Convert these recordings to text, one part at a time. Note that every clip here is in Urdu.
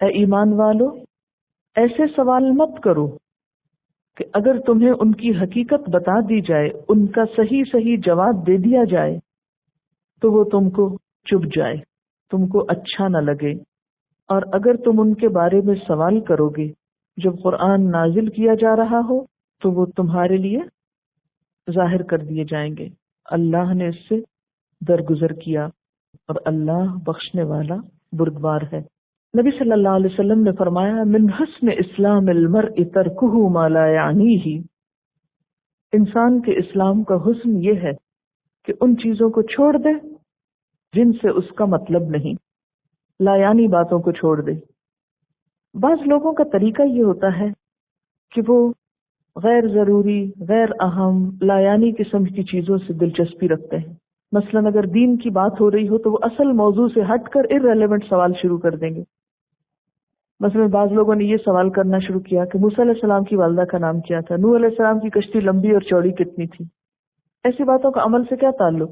اے ایمان والو ایسے سوال مت کرو کہ اگر تمہیں ان کی حقیقت بتا دی جائے، ان کا صحیح صحیح جواب دے دیا جائے تو وہ تم کو چبھ جائے، تم کو اچھا نہ لگے، اور اگر تم ان کے بارے میں سوال کرو گے جب قرآن نازل کیا جا رہا ہو تو وہ تمہارے لیے ظاہر کر دیے جائیں گے۔ اللہ نے اس سے درگزر کیا اور اللہ بخشنے والا بردبار ہے۔ نبی صلی اللہ علیہ وسلم نے فرمایا من حسن اسلام المرء ترکہ ما لا یعنیہ، انسان کے اسلام کا حسن یہ ہے کہ ان چیزوں کو چھوڑ دے جن سے اس کا مطلب نہیں، لا یعنی باتوں کو چھوڑ دے۔ بعض لوگوں کا طریقہ یہ ہوتا ہے کہ وہ غیر ضروری، غیر اہم، لا یعنی قسم کی چیزوں سے دلچسپی رکھتے ہیں۔ مثلا اگر دین کی بات ہو رہی ہو تو وہ اصل موضوع سے ہٹ کر irrelevant سوال شروع کر دیں گے۔ مثلا بعض لوگوں نے یہ سوال کرنا شروع کیا کہ موسیٰ علیہ السلام کی والدہ کا نام کیا تھا، نوح علیہ السلام کی کشتی لمبی اور چوڑی کتنی تھی۔ ایسی باتوں کا عمل سے کیا تعلق؟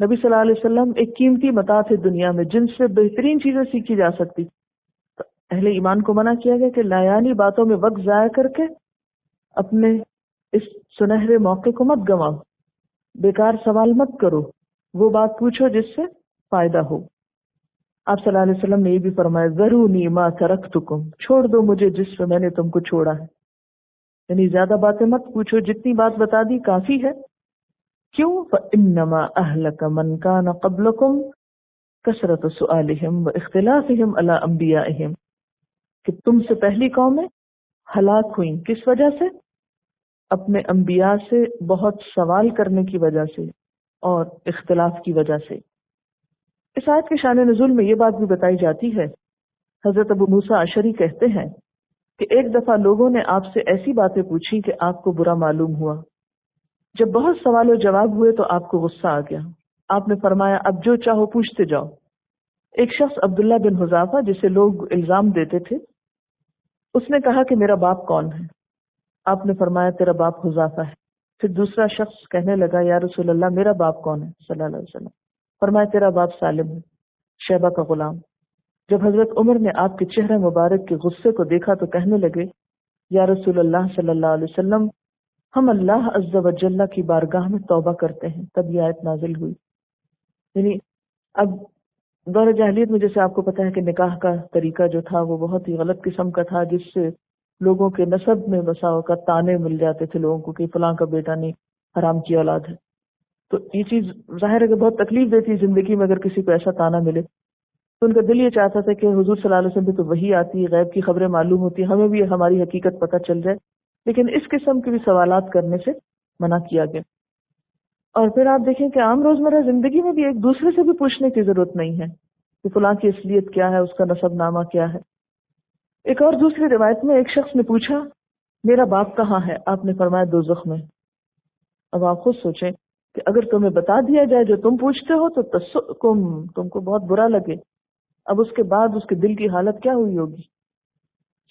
نبی صلی اللہ علیہ وسلم ایک قیمتی متاع تھے دنیا میں جن سے بہترین چیزیں سیکھی جا سکتی، تو اہل ایمان کو منع کیا گیا کہ لایانی باتوں میں وقت ضائع کر کے اپنے اس سنہرے موقع کو مت گنواؤ، بیکار سوال مت کرو، وہ بات پوچھو جس سے فائدہ ہو۔ آپ صلی اللہ علیہ وسلم نے یہ بھی فرمایا ذرونی ما ترکتکم، چھوڑ دو مجھے جس سے میں نے تم کو چھوڑا ہے، یعنی زیادہ باتیں مت پوچھو، جتنی بات بتا دی کافی ہے۔ کیوں؟ فإنما أهلك من كان قبلكم كثرة سؤالهم واختلافهم على أنبيائهم، کہ تم سے پہلی قومیں ہلاک ہوئیں کس وجہ سے؟ اپنے انبیاء سے بہت سوال کرنے کی وجہ سے اور اختلاف کی وجہ سے۔ اس آیت کے شان نزول میں یہ بات بھی بتائی جاتی ہے، حضرت ابو موسیٰ اشعری کہتے ہیں کہ ایک دفعہ لوگوں نے آپ سے ایسی باتیں پوچھی کہ آپ کو برا معلوم ہوا۔ جب بہت سوال و جواب ہوئے تو آپ کو غصہ آ گیا، آپ نے فرمایا اب جو چاہو پوچھتے جاؤ۔ ایک شخص عبداللہ بن حذافہ جسے لوگ الزام دیتے تھے، اس نے کہا کہ میرا باپ کون ہے؟ آپ نے فرمایا تیرا باپ حذافہ ہے۔ پھر دوسرا شخص کہنے لگا یا رسول اللہ میرا باپ کون ہے صلی اللہ علیہ وسلم؟ فرمایا تیرا باپ سالم ہے، شیبہ کا غلام۔ جب حضرت عمر نے آپ کے چہرے مبارک کے غصے کو دیکھا تو کہنے لگے یا رسول اللہ صلی اللہ علیہ وسلم ہم اللہ عز و جل کی بارگاہ میں توبہ کرتے ہیں۔ تب یہ آیت نازل ہوئی۔ یعنی اب دور جاہلیت میں جیسے آپ کو پتہ ہے کہ نکاح کا طریقہ جو تھا وہ بہت ہی غلط قسم کا تھا، جس سے لوگوں کے نسب میں بسا اوقات تانے مل جاتے تھے لوگوں کو کہ فلاں کا بیٹا نہیں، حرام کی اولاد ہے۔ تو یہ چیز ظاہر ہے کہ بہت تکلیف دیتی ہے زندگی میں اگر کسی کو ایسا تانا ملے، تو ان کا دل یہ چاہتا تھا کہ حضور صلی اللہ علیہ وسلم بھی تو وحی آتی ہے، غیب کی خبریں معلوم ہوتی ہیں، ہمیں بھی ہماری حقیقت پتہ چل جائے۔ لیکن اس قسم کے بھی سوالات کرنے سے منع کیا گیا۔ اور پھر آپ دیکھیں کہ عام روزمرہ زندگی میں بھی ایک دوسرے سے بھی پوچھنے کی ضرورت نہیں ہے کہ فلاں کی اصلیت کیا ہے، اس کا نسب نامہ کیا ہے۔ ایک اور دوسری روایت میں ایک شخص نے پوچھا میرا باپ کہاں ہے؟ آپ نے فرمایا دوزخ میں۔ اب آپ خود سوچیں کہ اگر تمہیں بتا دیا جائے جو تم پوچھتے ہو تو تم کو بہت برا لگے، اب اس کے بعد اس کے دل کی حالت کیا ہوئی ہوگی۔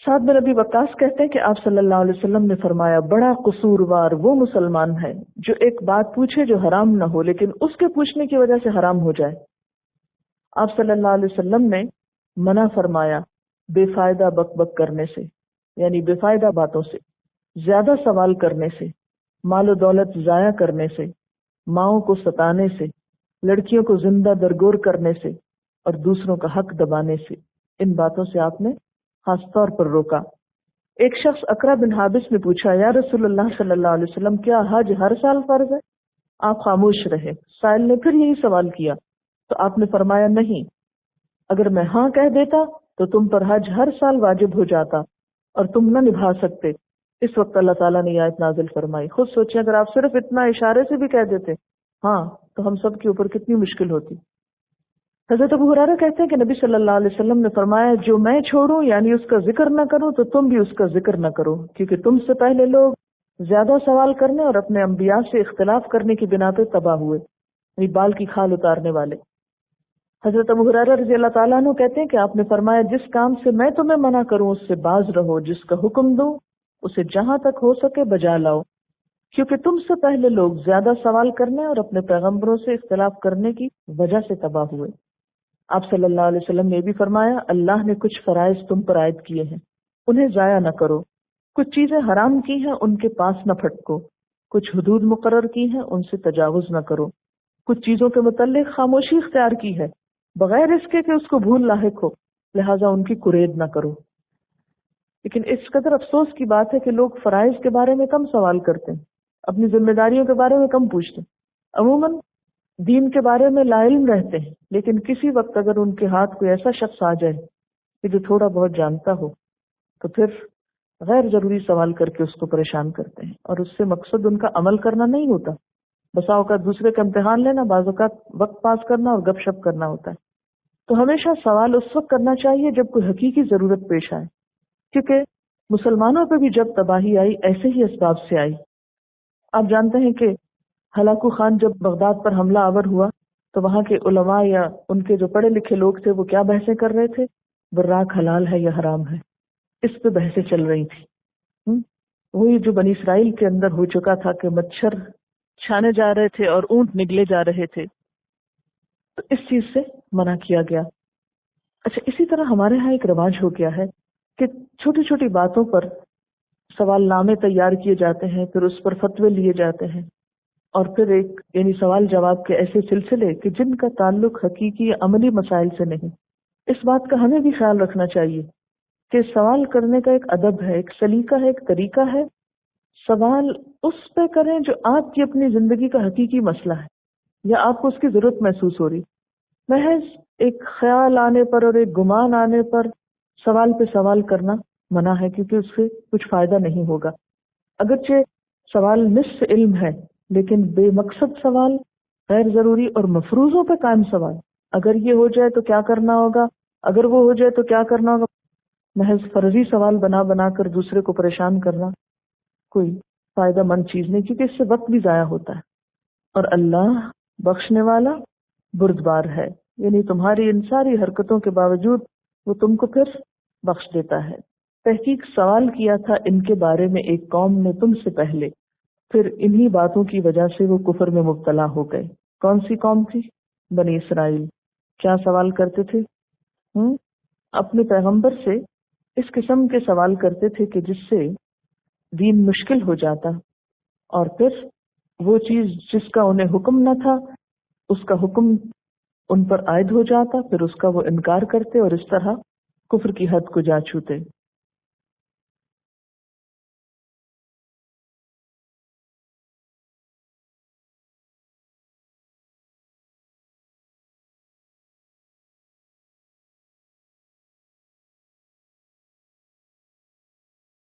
سعد بن ابی وقاص کہتے ہیں کہ آپ صلی اللہ علیہ وسلم نے فرمایا بڑا قصوروار وہ مسلمان ہے جو ایک بات پوچھے جو حرام نہ ہو لیکن اس کے پوچھنے کی وجہ سے حرام ہو جائے۔ آپ صلی اللہ علیہ وسلم نے منع فرمایا بے فائدہ بک بک کرنے سے، یعنی بے فائدہ باتوں سے، زیادہ سوال کرنے سے، مال و دولت ضائع کرنے سے، ماؤں کو ستانے سے، لڑکیوں کو زندہ درگور کرنے سے اور دوسروں کا حق دبانے سے۔ ان باتوں سے آپ نے خاص طور پر روکا۔ ایک شخص اقرا بن حابس نے پوچھا یا رسول اللہ صلی اللہ علیہ وسلم کیا حج ہر سال فرض ہے؟ آپ خاموش رہے۔ سائل نے پھر یہی سوال کیا تو آپ نے فرمایا نہیں، اگر میں ہاں کہہ دیتا تو تم پر حج ہر سال واجب ہو جاتا اور تم نہ نبھا سکتے۔ اس وقت اللہ تعالیٰ نے یہ آیت نازل فرمائی۔ خود سوچیں اگر آپ صرف اتنا اشارے سے بھی کہہ دیتے ہاں تو ہم سب کے اوپر کتنی مشکل ہوتی۔ حضرت ابو ہریرہ کہتے ہیں کہ نبی صلی اللہ علیہ وسلم نے فرمایا جو میں چھوڑوں یعنی اس کا ذکر نہ کروں تو تم بھی اس کا ذکر نہ کرو، کیونکہ تم سے پہلے لوگ زیادہ سوال کرنے اور اپنے انبیاء سے اختلاف کرنے کی بنا پہ تباہ ہوئے، یعنی بال کی کھال اتارنے والے۔ حضرت ابو ہریرہ رضی اللہ تعالیٰ عنہ کہتے ہیں کہ آپ نے فرمایا جس کام سے میں تمہیں منع کروں اس سے باز رہو، جس کا حکم دوں اسے جہاں تک ہو سکے بجا لاؤ، کیونکہ تم سے پہلے لوگ زیادہ سوال کرنے اور اپنے پیغمبروں سے اختلاف کرنے کی وجہ سے تباہ ہوئے۔ آپ صلی اللہ علیہ وسلم نے بھی فرمایا اللہ نے کچھ فرائض تم پر عائد کیے ہیں، انہیں ضائع نہ کرو، کچھ چیزیں حرام کی ہیں ان کے پاس نہ پھٹکو، کچھ حدود مقرر کی ہیں ان سے تجاوز نہ کرو، کچھ چیزوں کے متعلق خاموشی اختیار کی ہے بغیر اس کے کہ اس کو بھول لاحق ہو، لہٰذا ان کی کرید نہ کرو۔ لیکن اس قدر افسوس کی بات ہے کہ لوگ فرائض کے بارے میں کم سوال کرتے ہیں، اپنی ذمہ داریوں کے بارے میں کم پوچھتے ہیں، عموماً دین کے بارے میں لا علم رہتے ہیں، لیکن کسی وقت اگر ان کے ہاتھ کوئی ایسا شخص آ جائے کہ جو تھوڑا بہت جانتا ہو تو پھر غیر ضروری سوال کر کے اس کو پریشان کرتے ہیں، اور اس سے مقصد ان کا عمل کرنا نہیں ہوتا، بسا اوقات دوسرے کا امتحان لینا، بعض اوقات وقت پاس کرنا اور گپ شپ کرنا ہوتا ہے۔ تو ہمیشہ سوال اس وقت کرنا چاہیے جب کوئی حقیقی ضرورت پیش آئے، کیونکہ مسلمانوں پہ بھی جب تباہی آئی ایسے ہی اسباب سے آئی۔ آپ جانتے ہیں کہ ہلاکو خان جب بغداد پر حملہ آور ہوا تو وہاں کے علماء یا ان کے جو پڑھے لکھے لوگ تھے وہ کیا بحثیں کر رہے تھے؟ براق حلال ہے یا حرام ہے، اس پہ بحثیں چل رہی تھی۔ وہی جو بنی اسرائیل کے اندر ہو چکا تھا کہ مچھر چھانے جا رہے تھے اور اونٹ نگلے جا رہے تھے، تو اس چیز سے منع کیا گیا۔ اچھا، اسی طرح ہمارے ہاں ایک رواج ہو گیا ہے کہ چھوٹی چھوٹی باتوں پر سوال نامے تیار کیے جاتے ہیں، پھر اس پر فتوے لیے جاتے ہیں، اور پھر ایک یعنی سوال جواب کے ایسے سلسلے کہ جن کا تعلق حقیقی یا عملی مسائل سے نہیں۔ اس بات کا ہمیں بھی خیال رکھنا چاہیے کہ سوال کرنے کا ایک ادب ہے، ایک سلیقہ ہے، ایک طریقہ ہے۔ سوال اس پہ کریں جو آپ کی اپنی زندگی کا حقیقی مسئلہ ہے یا آپ کو اس کی ضرورت محسوس ہو رہی۔ محض ایک خیال آنے پر اور ایک گمان آنے پر سوال پہ سوال کرنا منع ہے، کیونکہ اس سے کچھ فائدہ نہیں ہوگا۔ اگرچہ سوال نصف علم ہے، لیکن بے مقصد سوال، غیر ضروری اور مفروضوں پہ قائم سوال، اگر یہ ہو جائے تو کیا کرنا ہوگا، اگر وہ ہو جائے تو کیا کرنا ہوگا، محض فرضی سوال بنا بنا کر دوسرے کو پریشان کرنا کوئی فائدہ مند چیز نہیں، کیونکہ اس سے وقت بھی ضائع ہوتا ہے۔ اور اللہ بخشنے والا بردبار ہے، یعنی تمہاری ان ساری حرکتوں کے باوجود وہ تم کو پھر بخش دیتا ہے۔ تحقیق سوال کیا تھا ان کے بارے میں ایک قوم نے تم سے پہلے، پھر انہی باتوں کی وجہ سے وہ کفر میں مبتلا ہو گئے۔ کون سی قوم تھی؟ بنی اسرائیل۔ کیا سوال کرتے تھے؟ اپنے پیغمبر سے اس قسم کے سوال کرتے تھے کہ جس سے دین مشکل ہو جاتا، اور پھر وہ چیز جس کا انہیں حکم نہ تھا اس کا حکم ان پر عائد ہو جاتا، پھر اس کا وہ انکار کرتے اور اس طرح کفر کی حد کو جا چھوتے۔